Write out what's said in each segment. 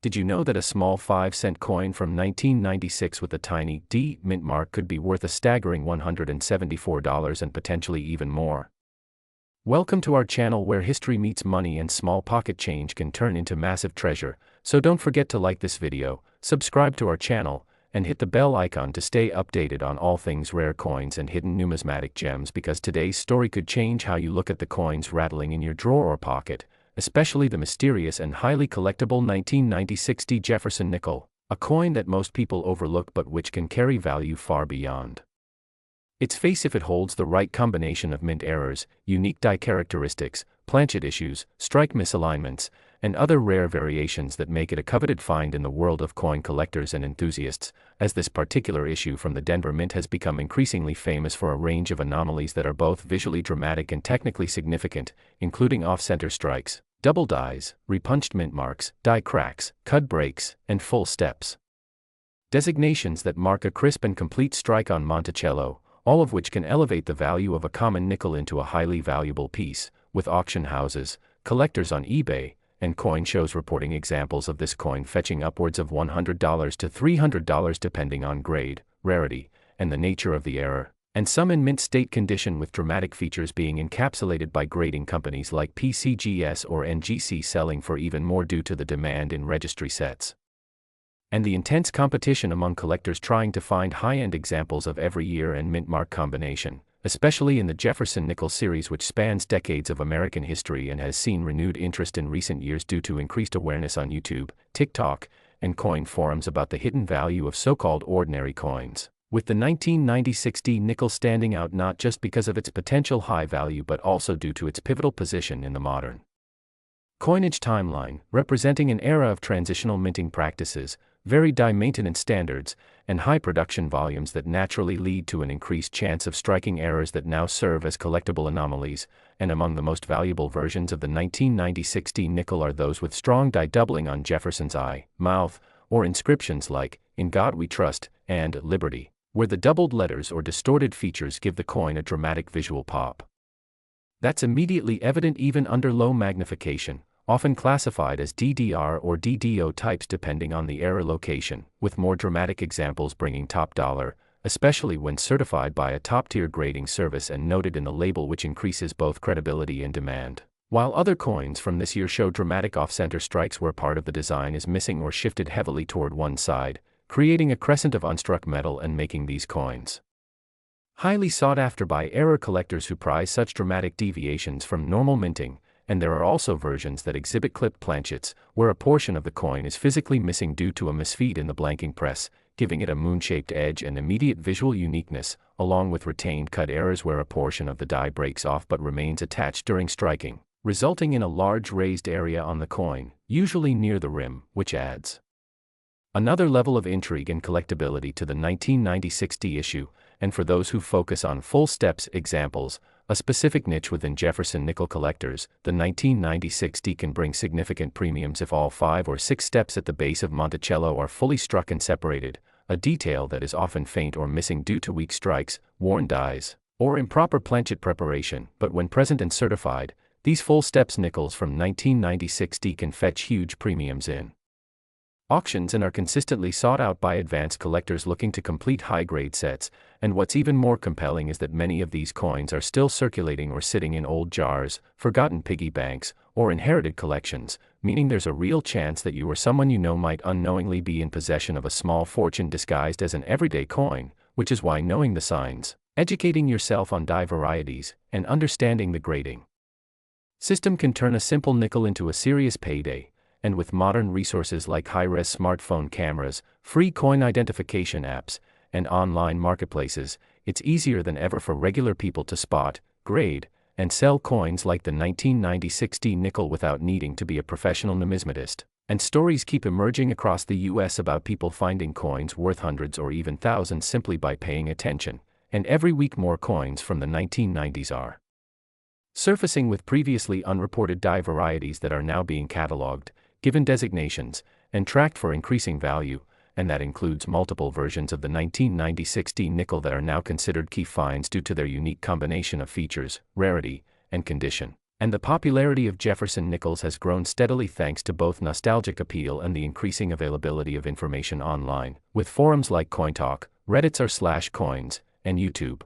Did you know that a small 5-cent coin from 1996 with a tiny D mint mark could be worth a staggering $174 and potentially even more? Welcome to our channel where history meets money and small pocket change can turn into massive treasure, so don't forget to like this video, subscribe to our channel, and hit the bell icon to stay updated on all things rare coins and hidden numismatic gems, because today's story could change how you look at the coins rattling in your drawer or pocket, especially the mysterious and highly collectible 1996 Jefferson nickel, a coin that most people overlook but which can carry value far beyond its face if it holds the right combination of mint errors, unique die characteristics, planchet issues, strike misalignments, and other rare variations that make it a coveted find in the world of coin collectors and enthusiasts, as this particular issue from the Denver Mint has become increasingly famous for a range of anomalies that are both visually dramatic and technically significant, including off-center strikes, double dies, repunched mint marks, die cracks, cut breaks, and full steps. Designations that mark a crisp and complete strike on Monticello, all of which can elevate the value of a common nickel into a highly valuable piece, with auction houses, collectors on eBay, and coin shows reporting examples of this coin fetching upwards of $100 to $300 depending on grade, rarity, and the nature of the error, and some in mint state condition with dramatic features being encapsulated by grading companies like PCGS or NGC selling for even more due to the demand in registry sets and the intense competition among collectors trying to find high-end examples of every year and mint mark combination, especially in the Jefferson nickel series, which spans decades of American history and has seen renewed interest in recent years due to increased awareness on YouTube, TikTok, and coin forums about the hidden value of so-called ordinary coins, with the 1996 nickel standing out not just because of its potential high value but also due to its pivotal position in the modern coinage timeline, representing an era of transitional minting practices, varied die maintenance standards, and high production volumes that naturally lead to an increased chance of striking errors that now serve as collectible anomalies. And among the most valuable versions of the 1996 nickel are those with strong die doubling on Jefferson's eye, mouth, or inscriptions like, "In God We Trust," and "Liberty," where the doubled letters or distorted features give the coin a dramatic visual pop that's immediately evident even under low magnification, often classified as DDR or DDO types depending on the error location, with more dramatic examples bringing top dollar, especially when certified by a top-tier grading service and noted in the label, which increases both credibility and demand. While other coins from this year show dramatic off-center strikes where part of the design is missing or shifted heavily toward one side, creating a crescent of unstruck metal and making these coins highly sought after by error collectors who prize such dramatic deviations from normal minting. And there are also versions that exhibit clipped planchets, where a portion of the coin is physically missing due to a misfeed in the blanking press, giving it a moon-shaped edge and immediate visual uniqueness, along with retained cut errors where a portion of the die breaks off but remains attached during striking, resulting in a large raised area on the coin, usually near the rim, which adds another level of intrigue and collectability to the 1996 issue. And for those who focus on full steps examples, a specific niche within Jefferson nickel collectors, the 1996 can bring significant premiums if all 5 or 6 steps at the base of Monticello are fully struck and separated, a detail that is often faint or missing due to weak strikes, worn dies, or improper planchet preparation. But when present and certified, these full steps nickels from 1996 can fetch huge premiums in auctions and are consistently sought out by advanced collectors looking to complete high-grade sets. And what's even more compelling is that many of these coins are still circulating or sitting in old jars, forgotten piggy banks, or inherited collections, meaning there's a real chance that you or someone you know might unknowingly be in possession of a small fortune disguised as an everyday coin, which is why knowing the signs, educating yourself on die varieties, and understanding the grading system can turn a simple nickel into a serious payday. And with modern resources like high-res smartphone cameras, free coin identification apps, and online marketplaces, it's easier than ever for regular people to spot, grade, and sell coins like the 1996 nickel without needing to be a professional numismatist. And stories keep emerging across the US about people finding coins worth hundreds or even thousands simply by paying attention, and every week more coins from the 1990s are surfacing with previously unreported die varieties that are now being cataloged, given designations, and tracked for increasing value, and that includes multiple versions of the 1996 nickel that are now considered key finds due to their unique combination of features, rarity, and condition. And the popularity of Jefferson nickels has grown steadily thanks to both nostalgic appeal and the increasing availability of information online, with forums like CoinTalk, Reddit's r/coins, and YouTube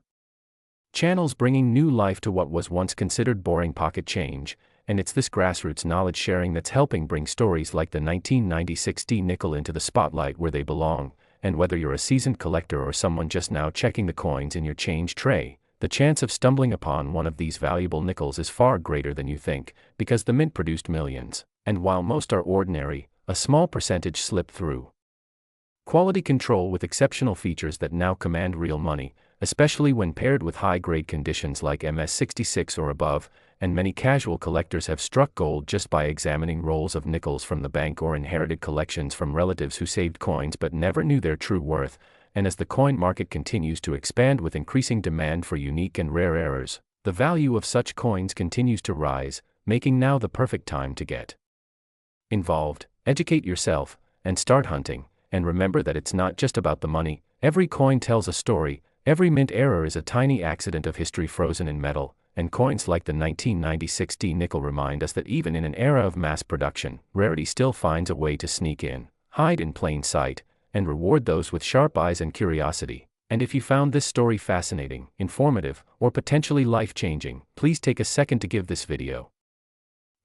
channels bringing new life to what was once considered boring pocket change, and it's this grassroots knowledge sharing that's helping bring stories like the 1996 D nickel into the spotlight where they belong. And whether you're a seasoned collector or someone just now checking the coins in your change tray, the chance of stumbling upon one of these valuable nickels is far greater than you think, because the mint produced millions, and while most are ordinary, a small percentage slip through. Quality control with exceptional features that now command real money, especially when paired with high-grade conditions like MS66 or above, and many casual collectors have struck gold just by examining rolls of nickels from the bank or inherited collections from relatives who saved coins but never knew their true worth. And as the coin market continues to expand with increasing demand for unique and rare errors, the value of such coins continues to rise, making now the perfect time to get involved, educate yourself, and start hunting. And remember that it's not just about the money. Every coin tells a story, every mint error is a tiny accident of history frozen in metal, and coins like the 1996 D nickel remind us that even in an era of mass production, rarity still finds a way to sneak in, hide in plain sight, and reward those with sharp eyes and curiosity. And if you found this story fascinating, informative, or potentially life-changing, please take a second to give this video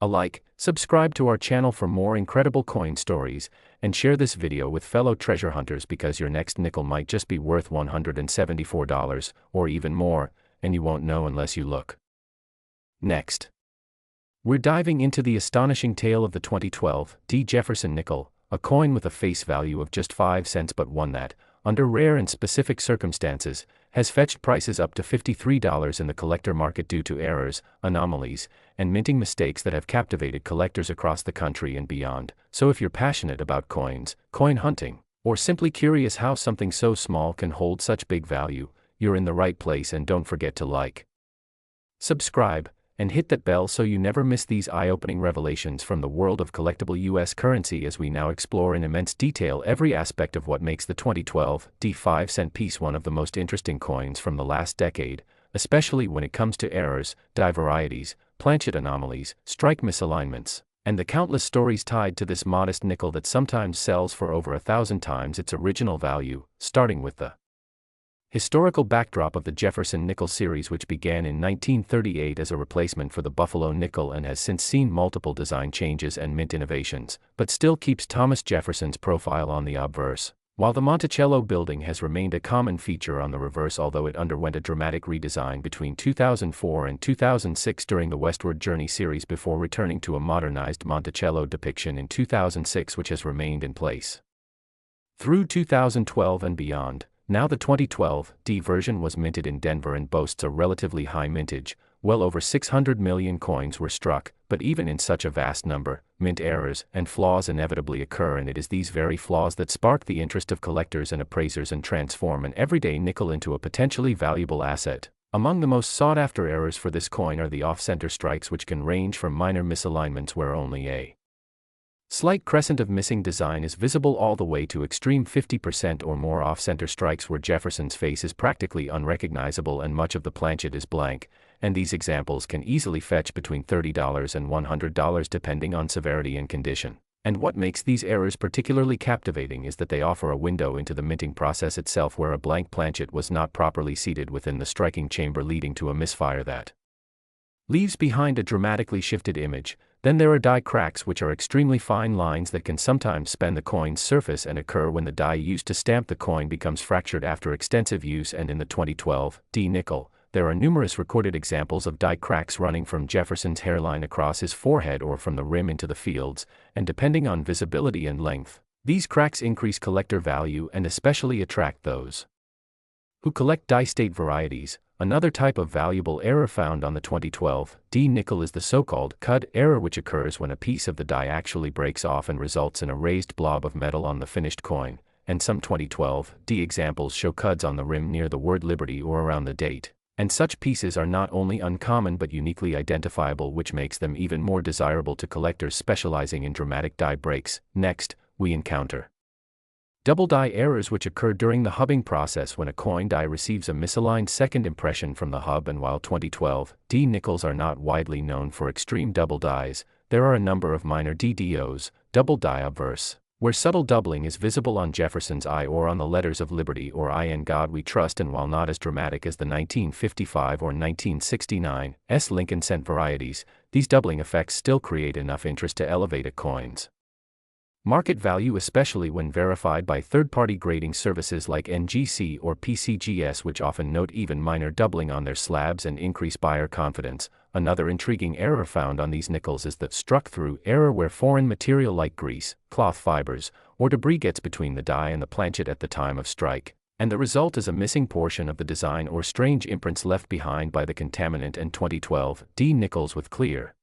a like, subscribe to our channel for more incredible coin stories, and share this video with fellow treasure hunters because your next nickel might just be worth $174, or even more, and you won't know unless you look. Next, we're diving into the astonishing tale of the 2012 D Jefferson nickel, a coin with a face value of just 5 cents but one that, under rare and specific circumstances, has fetched prices up to $53 in the collector market due to errors, anomalies, and minting mistakes that have captivated collectors across the country and beyond. So if you're passionate about coins, coin hunting, or simply curious how something so small can hold such big value, you're in the right place. And don't forget to like, subscribe, and hit that bell so you never miss these eye-opening revelations from the world of collectible US currency as we now explore in immense detail every aspect of what makes the 2012 D 5-cent piece one of the most interesting coins from the last decade, especially when it comes to errors, die varieties, planchet anomalies, strike misalignments, and the countless stories tied to this modest nickel that sometimes sells for over 1,000 times its original value, starting with the historical backdrop of the Jefferson nickel series, which began in 1938 as a replacement for the Buffalo nickel and has since seen multiple design changes and mint innovations, but still keeps Thomas Jefferson's profile on the obverse, while the Monticello building has remained a common feature on the reverse, although it underwent a dramatic redesign between 2004 and 2006 during the Westward Journey series before returning to a modernized Monticello depiction in 2006, which has remained in place through 2012 and beyond. Now the 2012 D version was minted in Denver and boasts a relatively high mintage. Well over 600 million coins were struck, but even in such a vast number, mint errors and flaws inevitably occur, and it is these very flaws that spark the interest of collectors and appraisers and transform an everyday nickel into a potentially valuable asset. Among the most sought-after errors for this coin are the off-center strikes, which can range from minor misalignments where only a slight crescent of missing design is visible all the way to extreme 50% or more off-center strikes where Jefferson's face is practically unrecognizable and much of the planchet is blank, and these examples can easily fetch between $30 and $100 depending on severity and condition. And what makes these errors particularly captivating is that they offer a window into the minting process itself, where a blank planchet was not properly seated within the striking chamber, leading to a misfire that leaves behind a dramatically shifted image. Then there are die cracks, which are extremely fine lines that can sometimes span the coin's surface and occur when the die used to stamp the coin becomes fractured after extensive use. And in the 2012 D nickel, there are numerous recorded examples of die cracks running from Jefferson's hairline across his forehead or from the rim into the fields, and depending on visibility and length, these cracks increase collector value and especially attract those who collect die-state varieties. Another type of valuable error found on the 2012 D nickel is the so-called cud error, which occurs when a piece of the die actually breaks off and results in a raised blob of metal on the finished coin, and some 2012 D examples show cuds on the rim near the word Liberty or around the date. And such pieces are not only uncommon but uniquely identifiable, which makes them even more desirable to collectors specializing in dramatic die breaks. Next, we encounter Double die errors, which occur during the hubbing process when a coin die receives a misaligned second impression from the hub. And while 2012 D nickels are not widely known for extreme double dies, there are a number of minor DDOs, double die obverse, where subtle doubling is visible on Jefferson's I or on the letters of Liberty or In God We Trust. And while not as dramatic as the 1955 or 1969 Lincoln cent varieties, these doubling effects still create enough interest to elevate a coin's market value, especially when verified by third-party grading services like NGC or PCGS, which often note even minor doubling on their slabs and increase buyer confidence. Another intriguing error found on these nickels is the struck-through error, where foreign material like grease, cloth fibers, or debris gets between the die and the planchet at the time of strike, and the result is a missing portion of the design or strange imprints left behind by the contaminant. And 2012 D nickels with clear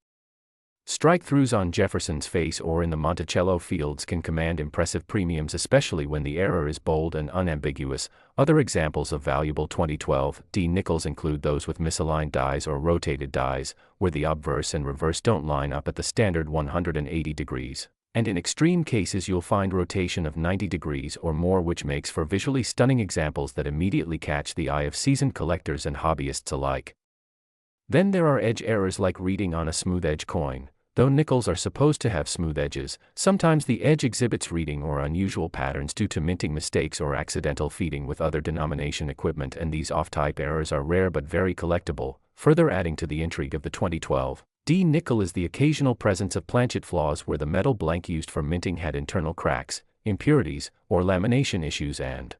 strike-throughs on Jefferson's face or in the Monticello fields can command impressive premiums, especially when the error is bold and unambiguous. Other examples of valuable 2012 D nickels include those with misaligned dies or rotated dies, where the obverse and reverse don't line up at the standard 180 degrees. And in extreme cases you'll find rotation of 90 degrees or more, which makes for visually stunning examples that immediately catch the eye of seasoned collectors and hobbyists alike. Then there are edge errors, like reading on a smooth edge coin. Though nickels are supposed to have smooth edges, sometimes the edge exhibits reading or unusual patterns due to minting mistakes or accidental feeding with other denomination equipment, and these off-type errors are rare but very collectible. Further adding to the intrigue of the 2012 D nickel is the occasional presence of planchet flaws, where the metal blank used for minting had internal cracks, impurities, or lamination issues, and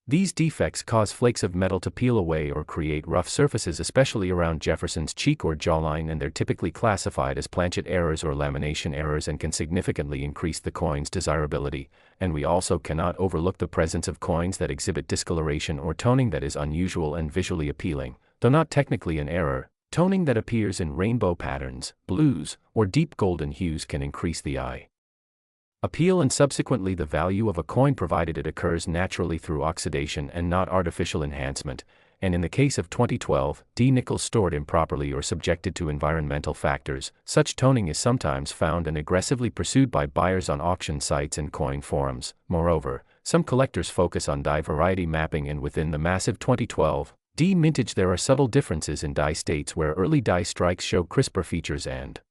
these defects cause flakes of metal to peel away or create rough surfaces, especially around Jefferson's cheek or jawline, and they're typically classified as planchet errors or lamination errors and can significantly increase the coin's desirability. And we also cannot overlook the presence of coins that exhibit discoloration or toning that is unusual and visually appealing, though not technically an error. Toning that appears in rainbow patterns, blues, or deep golden hues can increase the eye appeal and subsequently the value of a coin, provided it occurs naturally through oxidation and not artificial enhancement. And in the case of 2012 D nickels stored improperly or subjected to environmental factors, such toning is sometimes found and aggressively pursued by buyers on auction sites and coin forums. Moreover, some collectors focus on die variety mapping, and within the massive 2012 D mintage there are subtle differences in die states, where early die strikes show crisper features and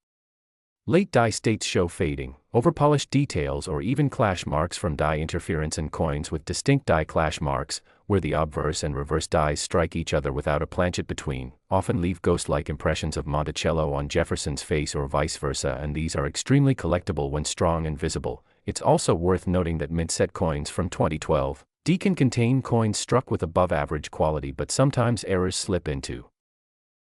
late die states show fading, overpolished details, or even clash marks from die interference, and coins with distinct die clash marks, where the obverse and reverse dies strike each other without a planchet between, often leave ghost-like impressions of Monticello on Jefferson's face or vice versa, and these are extremely collectible when strong and visible. It's also worth noting that mint set coins from 2012 D can contain coins struck with above-average quality, but sometimes errors slip into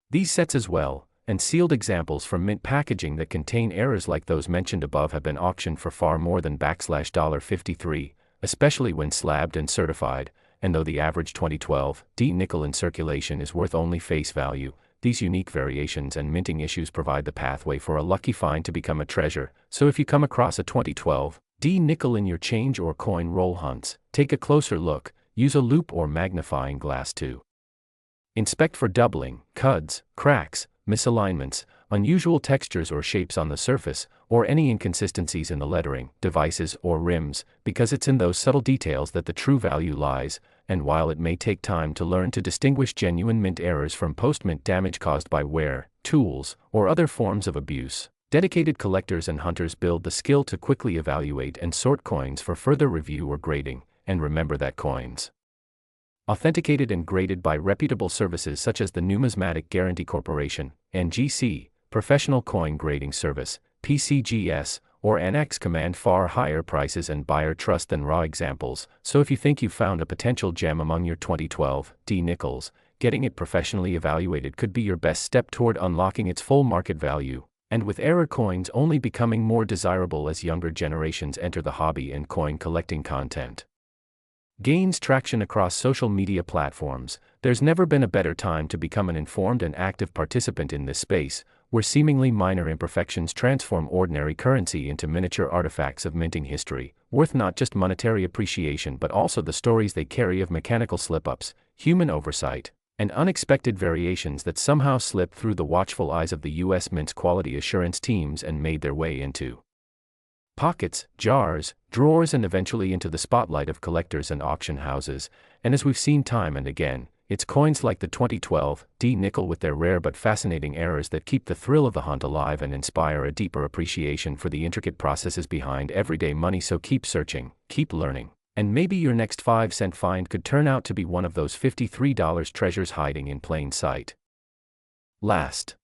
these sets as well. And sealed examples from mint packaging that contain errors like those mentioned above have been auctioned for far more than $53, especially when slabbed and certified. And though the average 2012 D nickel in circulation is worth only face value, these unique variations and minting issues provide the pathway for a lucky find to become a treasure. So if you come across a 2012 D nickel in your change or coin roll hunts, take a closer look. Use a loupe or magnifying glass to inspect for doubling, cuds, cracks, misalignments, unusual textures or shapes on the surface, or any inconsistencies in the lettering, devices, or rims, because it's in those subtle details that the true value lies. And while it may take time to learn to distinguish genuine mint errors from post-mint damage caused by wear, tools, or other forms of abuse, dedicated collectors and hunters build the skill to quickly evaluate and sort coins for further review or grading. And remember that coins authenticated and graded by reputable services such as the Numismatic Guarantee Corporation, NGC, Professional Coin Grading Service, PCGS, or NX command far higher prices and buyer trust than raw examples. So if you think you've found a potential gem among your 2012 D nickels, getting it professionally evaluated could be your best step toward unlocking its full market value. And with error coins only becoming more desirable as younger generations enter the hobby and coin collecting content gains traction across social media platforms, there's never been a better time to become an informed and active participant in this space, where seemingly minor imperfections transform ordinary currency into miniature artifacts of minting history, worth not just monetary appreciation but also the stories they carry of mechanical slip-ups, human oversight, and unexpected variations that somehow slipped through the watchful eyes of the U.S. Mint's quality assurance teams and made their way into pockets, jars, drawers, and eventually into the spotlight of collectors and auction houses. And as we've seen time and again, it's coins like the 2012 D nickel with their rare but fascinating errors that keep the thrill of the hunt alive and inspire a deeper appreciation for the intricate processes behind everyday money. So keep searching, keep learning, and maybe your next 5-cent find could turn out to be one of those $53 treasures hiding in plain sight. Last,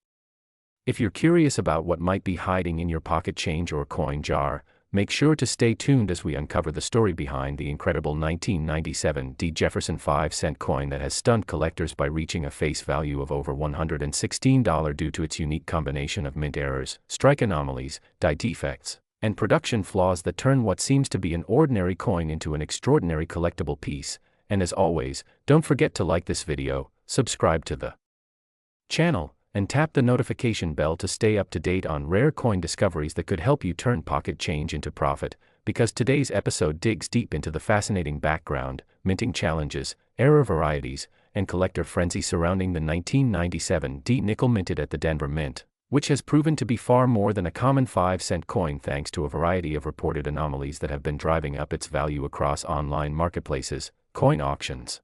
if you're curious about what might be hiding in your pocket change or coin jar, make sure to stay tuned as we uncover the story behind the incredible 1997 D Jefferson 5-cent coin that has stunned collectors by reaching a face value of over $116 due to its unique combination of mint errors, strike anomalies, die defects, and production flaws that turn what seems to be an ordinary coin into an extraordinary collectible piece. And as always, don't forget to like this video, subscribe to the channel, and tap the notification bell to stay up to date on rare coin discoveries that could help you turn pocket change into profit, because today's episode digs deep into the fascinating background, minting challenges, error varieties, and collector frenzy surrounding the 1997 D nickel minted at the Denver Mint, which has proven to be far more than a common 5-cent coin thanks to a variety of reported anomalies that have been driving up its value across online marketplaces, coin auctions,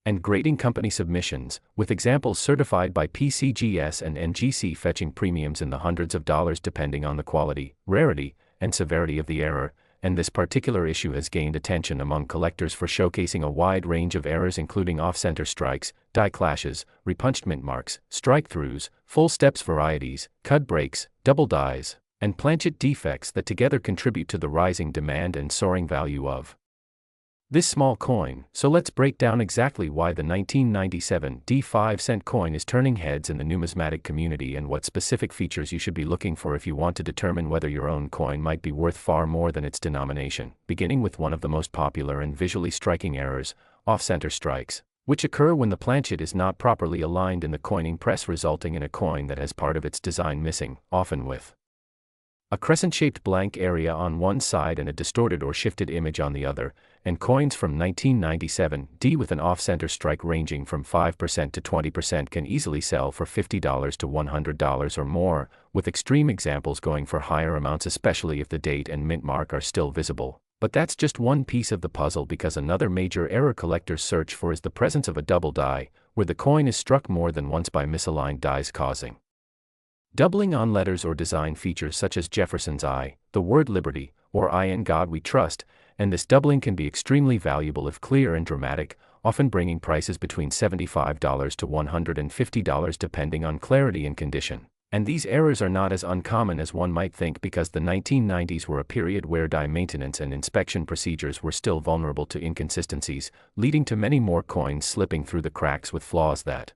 and grading company submissions, with examples certified by PCGS and NGC fetching premiums in the hundreds of dollars depending on the quality, rarity, and severity of the error. And this particular issue has gained attention among collectors for showcasing a wide range of errors including off-center strikes, die clashes, repunched mint marks, strike-throughs, full steps varieties, cut breaks, double dies, and planchet defects that together contribute to the rising demand and soaring value of this small coin. So let's break down exactly why the 1997 D 5-cent coin is turning heads in the numismatic community and what specific features you should be looking for if you want to determine whether your own coin might be worth far more than its denomination. Beginning with one of the most popular and visually striking errors, off-center strikes, which occur when the planchet is not properly aligned in the coining press, resulting in a coin that has part of its design missing, often with a crescent-shaped blank area on one side and a distorted or shifted image on the other. And coins from 1997 D with an off-center strike ranging from 5% to 20% can easily sell for $50 to $100 or more, with extreme examples going for higher amounts, especially if the date and mint mark are still visible. But that's just one piece of the puzzle, because another major error collectors search for is the presence of a double die, where the coin is struck more than once by misaligned dies, causing doubling on letters or design features such as Jefferson's I, the word liberty, or I in God we trust. And this doubling can be extremely valuable if clear and dramatic, often bringing prices between $75 to $150 depending on clarity and condition. And these errors are not as uncommon as one might think, because the 1990s were a period where die maintenance and inspection procedures were still vulnerable to inconsistencies, leading to many more coins slipping through the cracks with flaws that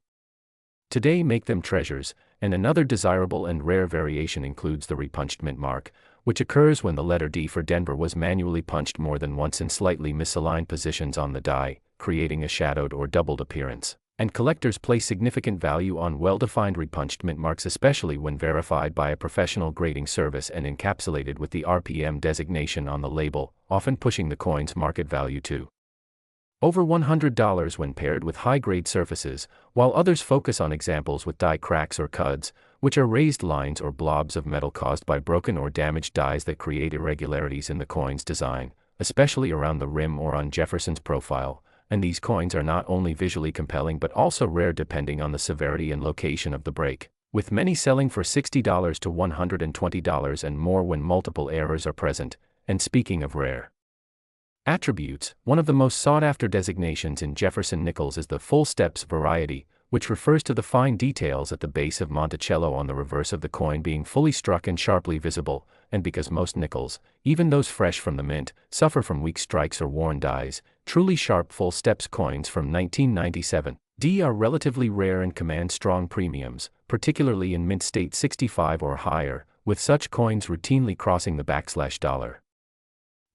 today make them treasures. And another desirable and rare variation includes the repunched mint mark, which occurs when the letter D for Denver was manually punched more than once in slightly misaligned positions on the die, creating a shadowed or doubled appearance. And collectors place significant value on well-defined repunched mint marks, especially when verified by a professional grading service and encapsulated with the RPM designation on the label, often pushing the coin's market value to over $100 when paired with high-grade surfaces, while others focus on examples with die cracks or cuds, which are raised lines or blobs of metal caused by broken or damaged dies that create irregularities in the coin's design, especially around the rim or on Jefferson's profile. And these coins are not only visually compelling but also rare depending on the severity and location of the break, with many selling for $60 to $120 and more when multiple errors are present. And speaking of rare attributes, one of the most sought-after designations in Jefferson nickels is the full steps variety, which refers to the fine details at the base of Monticello on the reverse of the coin being fully struck and sharply visible. And because most nickels, even those fresh from the mint, suffer from weak strikes or worn dies, truly sharp full steps coins from 1997 D are relatively rare and command strong premiums, particularly in mint state 65 or higher, with such coins routinely crossing the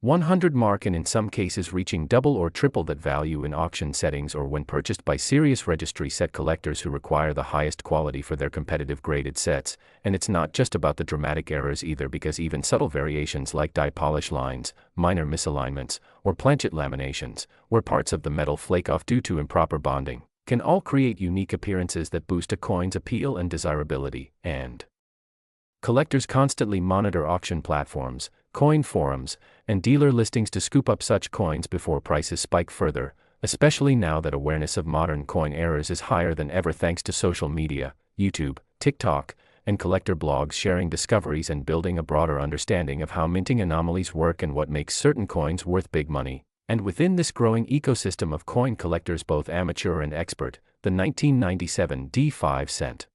$100 mark and in some cases reaching double or triple that value in auction settings or when purchased by serious registry set collectors who require the highest quality for their competitive graded sets. And it's not just about the dramatic errors either, because even subtle variations like die polish lines, minor misalignments, or planchet laminations, where parts of the metal flake off due to improper bonding, can all create unique appearances that boost a coin's appeal and desirability. And collectors constantly monitor auction platforms, coin forums, and dealer listings to scoop up such coins before prices spike further, especially now that awareness of modern coin errors is higher than ever thanks to social media, YouTube, TikTok, and collector blogs sharing discoveries and building a broader understanding of how minting anomalies work and what makes certain coins worth big money. And within this growing ecosystem of coin collectors, both amateur and expert, the 1997 D5 cent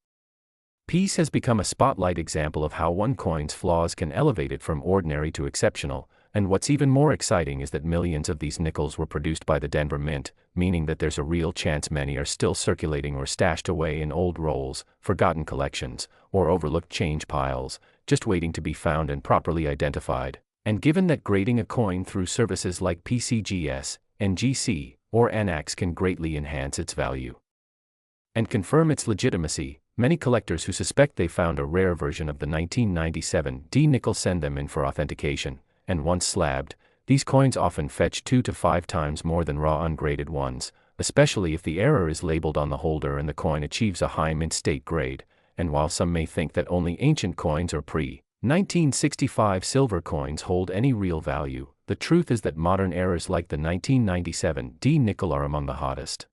piece has become a spotlight example of how one coin's flaws can elevate it from ordinary to exceptional. And what's even more exciting is that millions of these nickels were produced by the Denver Mint, meaning that there's a real chance many are still circulating or stashed away in old rolls, forgotten collections, or overlooked change piles, just waiting to be found and properly identified. And given that grading a coin through services like PCGS, NGC, or NX can greatly enhance its value and confirm its legitimacy, many collectors who suspect they found a rare version of the 1997 D nickel send them in for authentication. And once slabbed, these coins often fetch 2 to 5 times more than raw ungraded ones, especially if the error is labeled on the holder and the coin achieves a high mint state grade. And while some may think that only ancient coins or pre-1965 silver coins hold any real value, the truth is that modern errors like the 1997 D nickel are among the hottest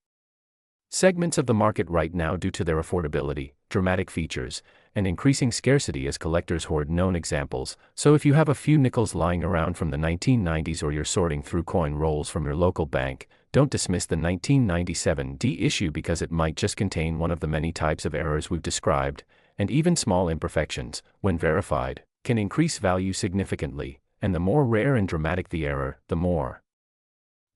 segments of the market right now due to their affordability, dramatic features, and increasing scarcity as collectors hoard known examples. So if you have a few nickels lying around from the 1990s or you're sorting through coin rolls from your local bank, don't dismiss the 1997 D issue because it might just contain one of the many types of errors we've described, and even small imperfections, when verified, can increase value significantly, and the more rare and dramatic the error, the more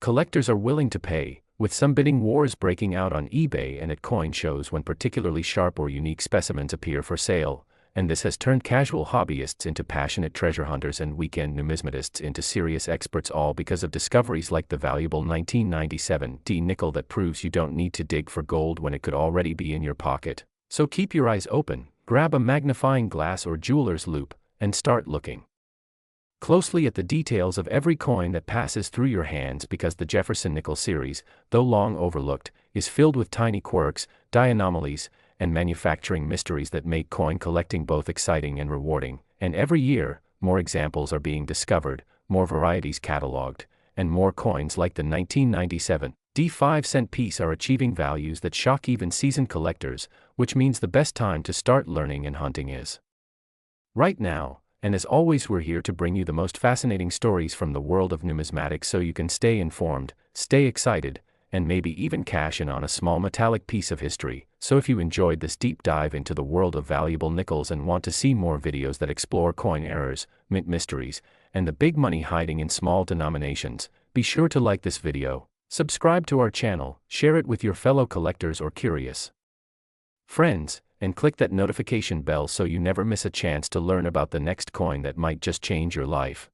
collectors are willing to pay, with some bidding wars breaking out on eBay and at coin shows when particularly sharp or unique specimens appear for sale, and this has turned casual hobbyists into passionate treasure hunters and weekend numismatists into serious experts, all because of discoveries like the valuable 1997 D nickel that proves you don't need to dig for gold when it could already be in your pocket. So keep your eyes open, grab a magnifying glass or jeweler's loupe, and start looking closely at the details of every coin that passes through your hands, because the Jefferson nickel series, though long overlooked, is filled with tiny quirks, die anomalies, and manufacturing mysteries that make coin collecting both exciting and rewarding. And every year, more examples are being discovered, more varieties cataloged, and more coins like the 1997 D5 cent piece are achieving values that shock even seasoned collectors, which means the best time to start learning and hunting is right now. And as always, we're here to bring you the most fascinating stories from the world of numismatics so you can stay informed, stay excited, and maybe even cash in on a small metallic piece of history. So if you enjoyed this deep dive into the world of valuable nickels and want to see more videos that explore coin errors, mint mysteries, and the big money hiding in small denominations, be sure to like this video, subscribe to our channel, share it with your fellow collectors or curious friends, and click that notification bell so you never miss a chance to learn about the next coin that might just change your life.